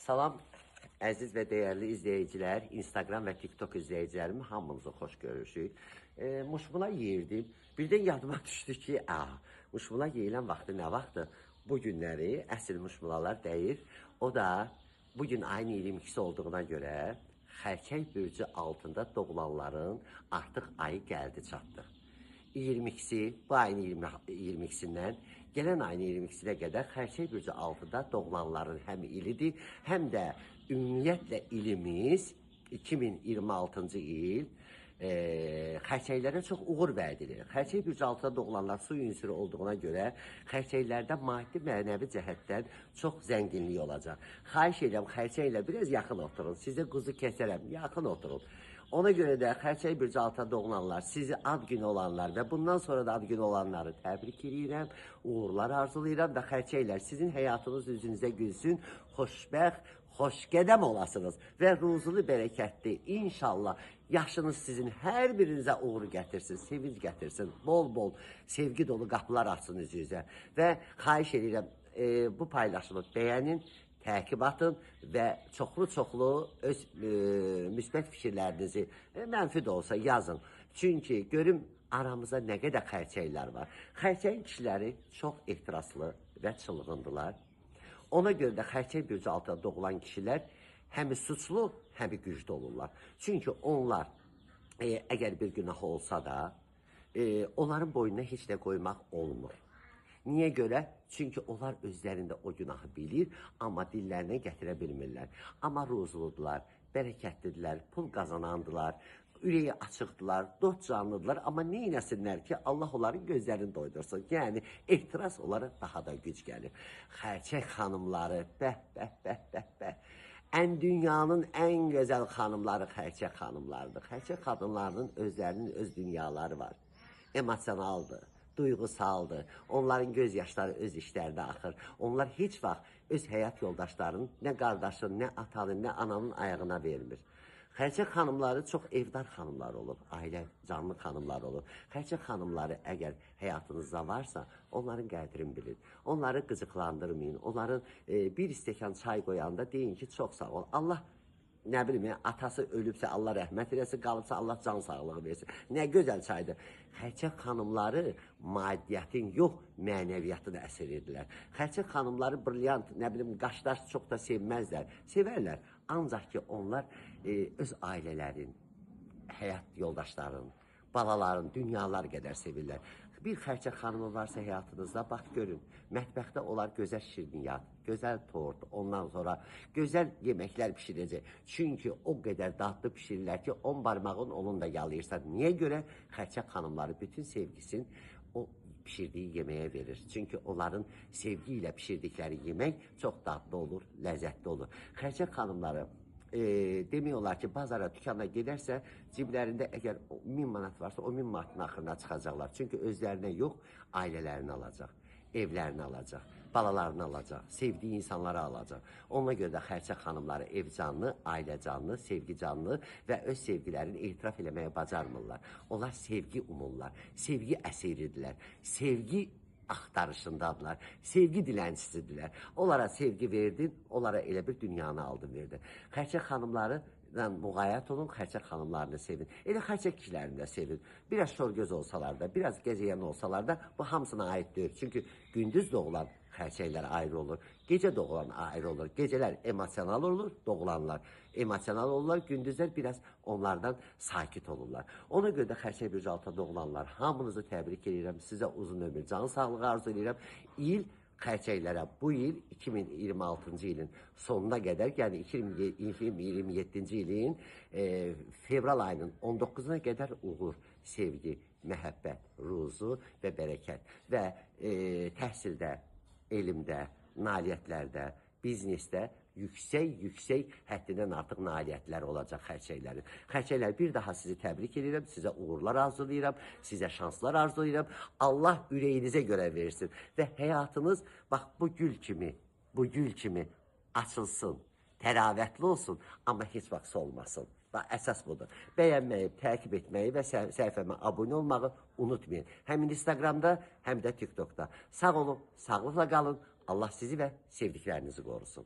Salam, əziz və dəyərli izləyicilər, Instagram və TikTok izləyicilərimi hamınızı xoş görürsük. Muşmula yeyirdim. Birdən yadıma düşdü ki, muşmula yeyilən vaxtı nə vaxtdır? Bu günləri əsl muşmulalar dəyir. O da bugün ayın 22-si olduğuna görə xərçəng bürcü altında doğulanların artıq ayı gəldi çatdı. 22-si, bu ayın 22-sindən gələn ayın 22-sinə qədər xərçəng bürcü altında doğulanların həm ilidir, həm də ümumiyyətlə ilimiz 2026-cı il xərçəklərə çox uğur vəd edir. Xərçəng bürcü altında doğulanlar su ünsürü olduğuna görə xərçəklərdə maddi mənəvi cəhətdən çox zənginlik olacaq. Xahiş edirəm, xərçəklə biraz yaxın oturun. Sizə quzu kəsərəm, yaxın oturun. Ona görə də xərçəng bürcü altında doğulanlar, sizi ad günü olanlar və bundan sonra da ad günü olanları təbrik edirəm, uğurlar arzulayıram və xərçəklər sizin həyatınız üzünüzə gülsün, xoşbəxt, xoşqədəm olasınız və ruzulu bərəkətli. İnşallah yaşınız sizin hər birinizə uğur gətirsin, sevinç gətirsin, bol-bol sevgi dolu qapılar açsın üzünüzə və xahiş edirəm bu paylaşımı bəyənin, təqib atın və çoxlu-çoxlu öz müsbət fikirlərinizi mənfi də olsa yazın. Çünki görüm aramızda nə qədər xərçəklər var. Xərçəyin kişiləri çox ehtiraslı və çılğındılar. Ona görə də xərçəng bürcü altında doğulan kişilər həm suçlu, həm güclü olurlar. Çünki onlar əgər bir günah olsa da, onların boynuna heç nə qoymaq olmur. Niyə görə? Çünki onlar özlərində o günahı bilir, amma dillərinə gətirə bilmirlər. Amma ruzludular, bərəkətlidirlər, pul qazanandılar, ürəyi açıqdılar, dot canlıdılar. Amma nə eləsinlər ki, Allah onların gözlərini doydursun. Yəni, ehtiras olaraq daha da güc gəlir. Xərçək xanımları, dünyanın ən gözəl xanımları xərçək xanımlarıdır. Xərçək xanımlarının özlərinin öz dünyaları var. Emosionaldır, duyğusaldır. Onların göz yaşları öz işlərdə axır. Onlar heç vaxt öz həyat yoldaşlarının, nə qardaşın, nə atanın, nə ananın ayağına vermir. Xərçək xanımları çox evdar xanımlar olur, ailə canlı xanımlar olur. Xərçək xanımları əgər həyatınızda varsa, onların qədrini bilin. Onları qıcıqlandırmayın. Onların bir stəkan çay qoyanda deyin ki, çox sağ ol. Allah nə bilim, atası ölübsə Allah rəhmət eləsin, qalıbsa Allah can sağlığı versin. Nə gözəl çaydır. Xərçək xanımları maddiyyatın yox, mənəviyyatın əsir edirlər. Xərçək xanımları brilyant, nə bilim, qaşlar çox da sevməzlər. Sevərlər. Ancaq ki, onlar öz ailələrin, həyat yoldaşların, balaların, dünyalar qədər sevirlər. Bir xərçək xanımı varsa həyatınızda, bax görün, mətbəxdə olar gözəl şirniyyat, gözəl tort, ondan sonra gözəl yeməklər pişirəcək. Çünki o qədər dadlı pişirirlər ki, 10 barmağın onun da yalayırsa. Niyə görə? Xərçək xanımları bütün sevgisini o pişirdiyi yeməyə verir. Çünki onların sevgi ilə pişirdikləri yemək çox dadlı olur, ləzzətli olur. Xərçək xanımları demək olar ki, bazara, dükana gedərsə, ciblərində əgər 1000 manat varsa, o 1000 manatın axırına çıxacaqlar. Çünki özlərinə yox, ailələrini alacaq, evlərini alacaq, balalarını alacaq, sevdiyi insanları alacaq. Ona görə də xərçək xanımları ev canlı, ailə canlı, sevgi canlı və öz sevgilərini etiraf eləməyə bacarmırlar. Onlar sevgi umurlar, sevgi əsiridirlər, sevgi axtarışındadılar, sevgi dilənçisidirlər. Onlara sevgi verdin, onlara elə bir dünyanı aldın verdin. Xərçək xanımlarla müğayət olun, xərçək xanımlarını sevin. Elə xərçək kişilərini də sevin. Biraz şorgöz olsalar da, biraz gəzəyən olsalar da, bu hamısına aid deyil. Çünki gündüz doğulan xərçəklər ayrı olur, gecə doğulan ayrı olur. Gecələr emosional olur, doğulanlar emosional olurlar, gündüzlər biraz onlardan sakit olurlar. Ona görə də xərçək bürcü altında doğulanlar hamınızı təbrik edirəm, sizə uzun ömür, can sağlığı arzu edirəm. İl xərçəklərə bu il 2026-cı ilin sonuna qədər, yəni 2027-ci ilin fevral ayının 19-una qədər uğur, sevgi, məhəbbət, ruzu və bərəkət və təhsildə, elmdə, nailiyyətlərdə, biznesdə yüksək həddindən artıq nailiyyətlər olacaq xərçəklərin. Xərçəklər, bir daha sizi təbrik edirəm, sizə uğurlar arzulayıram, sizə şanslar arzulayıram. Allah ürəyinizə görə versin və həyatınız bax bu gül kimi açılsın, təravətli olsun, amma heç vaxt solmasın. Əsas budur. Bəyənməyi, təqib etməyi və səhifəmə abunə olmağı unutmayın. Həm Instagramda, həm də TikTokda. Sağ olun, sağlıqla qalın. Allah sizi və sevdiklərinizi qorusun.